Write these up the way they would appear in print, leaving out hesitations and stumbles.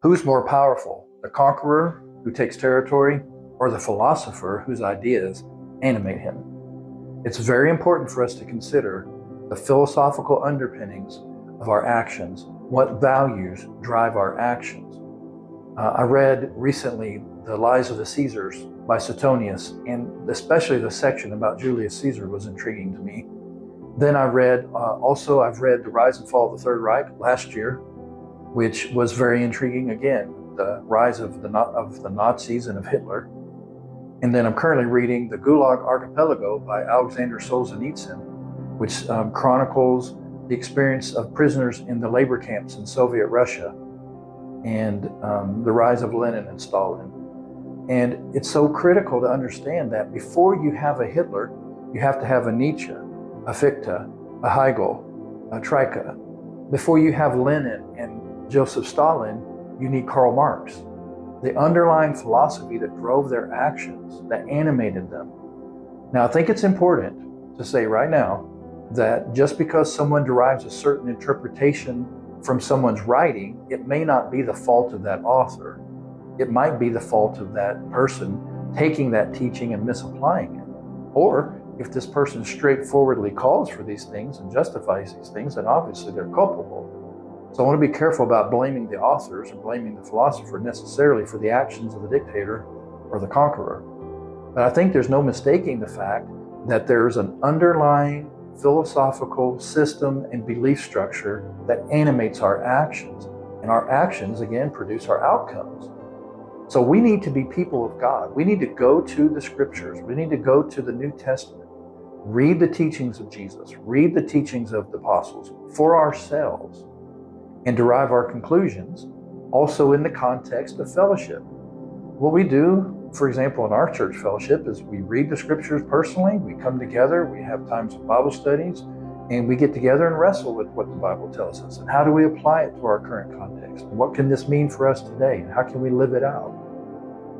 Who's more powerful, the conqueror who takes territory or the philosopher whose ideas animate him? It's very important for us to consider the philosophical underpinnings of our actions. What values drive our actions? I read recently The Lies of the Caesars by Suetonius, and especially the section about Julius Caesar was intriguing to me. Then I've read The Rise and Fall of the Third Reich last year, which was very intriguing again, the rise of the Nazis and of Hitler. And then I'm currently reading The Gulag Archipelago by Alexander Solzhenitsyn, which chronicles the experience of prisoners in the labor camps in Soviet Russia and the rise of Lenin and Stalin. And it's so critical to understand that before you have a Hitler, you have to have a Nietzsche, a Fichte, a Hegel, a Troika. Before you have Lenin and Joseph Stalin, you need Karl Marx. The underlying philosophy that drove their actions, that animated them. Now, I think it's important to say right now that just because someone derives a certain interpretation from someone's writing, it may not be the fault of that author. It might be the fault of that person taking that teaching and misapplying it. Or if this person straightforwardly calls for these things and justifies these things, then obviously they're culpable. So I want to be careful about blaming the authors or blaming the philosopher necessarily for the actions of the dictator or the conqueror. But I think there's no mistaking the fact that there's an underlying philosophical system and belief structure that animates our actions. And our actions, again, produce our outcomes. So we need to be people of God. We need to go to the scriptures. We need to go to the New Testament, read the teachings of Jesus, read the teachings of the apostles for ourselves, and derive our conclusions also in the context of fellowship. What we do, for example, in our church fellowship is we read the scriptures personally, we come together, we have times of Bible studies, and we get together and wrestle with what the Bible tells us. And how do we apply it to our current context? And what can this mean for us today? And how can we live it out?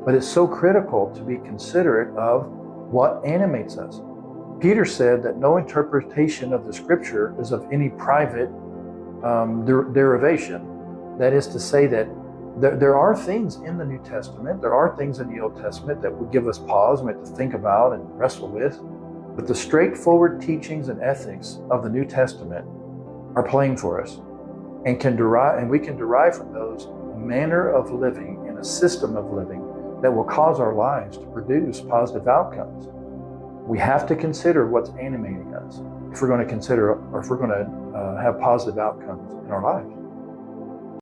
But it's so critical to be considerate of what animates us. Peter said that no interpretation of the scripture is of any private derivation. That is to say that there are things in the New Testament, there are things in the Old Testament that would give us pause, we have to think about and wrestle with. But the straightforward teachings and ethics of the New Testament are plain for us and we can derive from those a manner of living and a system of living that will cause our lives to produce positive outcomes. We have to consider what's animating us if we're going to consider or if we're going to have positive outcomes in our lives.